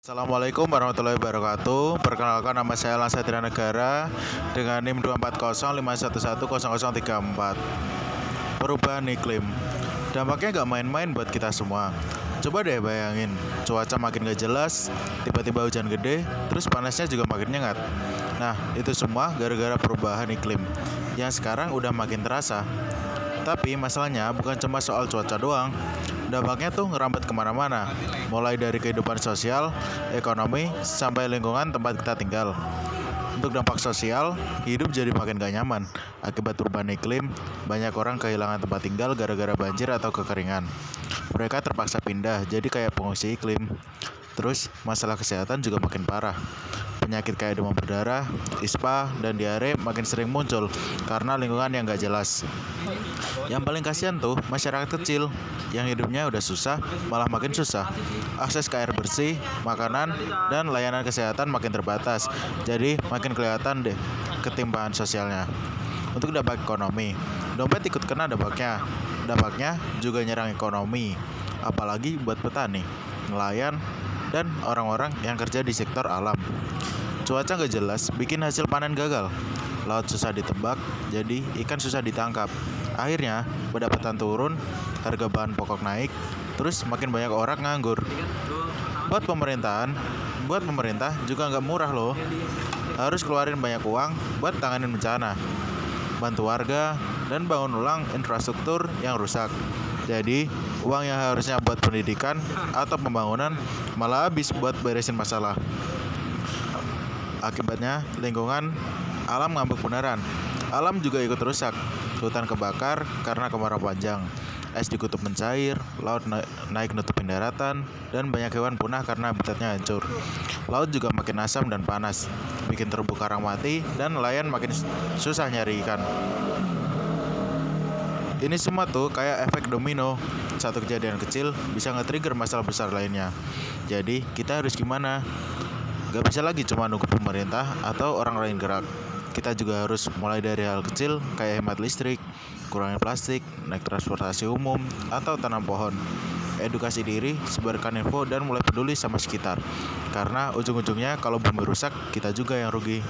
Assalamualaikum warahmatullahi wabarakatuh. Perkenalkan, nama saya Alan Satria Negara dengan NIM 24051110034. Perubahan iklim, dampaknya gak main-main buat kita semua. Coba deh bayangin, cuaca makin gak jelas, tiba-tiba hujan gede, terus panasnya juga makin nyengat. Nah, itu semua gara-gara perubahan iklim yang sekarang udah makin terasa. Tapi masalahnya bukan cuma soal cuaca doang. Dampaknya tuh ngerambat kemana-mana, mulai dari kehidupan sosial, ekonomi, sampai lingkungan tempat kita tinggal. Untuk dampak sosial, hidup jadi makin gak nyaman. Akibat perubahan iklim, banyak orang kehilangan tempat tinggal gara-gara banjir atau kekeringan. Mereka terpaksa pindah, jadi kayak pengungsi iklim. Terus, masalah kesehatan juga makin parah. Penyakit kayak demam berdarah, ispa, dan diare makin sering muncul karena lingkungan yang gak jelas. Yang paling kasihan tuh masyarakat kecil yang hidupnya udah susah, malah makin susah. Akses ke air bersih, makanan, dan layanan kesehatan makin terbatas. Jadi makin kelihatan deh ketimpangan sosialnya. Untuk dampak ekonomi, dompet ikut kena dampaknya. Dampaknya juga nyerang ekonomi, apalagi buat petani, nelayan, dan orang-orang yang kerja di sektor alam. Cuaca gak jelas bikin hasil panen gagal. Laut susah ditebak, jadi ikan susah ditangkap. Akhirnya, pendapatan turun, harga bahan pokok naik, terus makin banyak orang nganggur. Buat pemerintah juga nggak murah loh. Harus keluarin banyak uang buat tanganin bencana, bantu warga, dan bangun ulang infrastruktur yang rusak. Jadi, uang yang harusnya buat pendidikan atau pembangunan malah habis buat beresin masalah. Akibatnya, lingkungan alam ngambek beneran. Alam juga ikut rusak. Hutan kebakar karena kemarau panjang. Es di kutub mencair, laut naik nutupin daratan, dan banyak hewan punah karena habitatnya hancur. Laut juga makin asam dan panas, bikin terumbu karang mati, dan nelayan makin susah nyari ikan. Ini semua tuh kayak efek domino. Satu kejadian kecil bisa nge-trigger masalah besar lainnya. Jadi, kita harus gimana? Gak bisa lagi cuma nunggu pemerintah atau orang lain gerak. Kita juga harus mulai dari hal kecil kayak hemat listrik, kurangi plastik, naik transportasi umum, atau tanam pohon. Edukasi diri, sebarkan info, dan mulai peduli sama sekitar. Karena ujung-ujungnya kalau bumi rusak, kita juga yang rugi.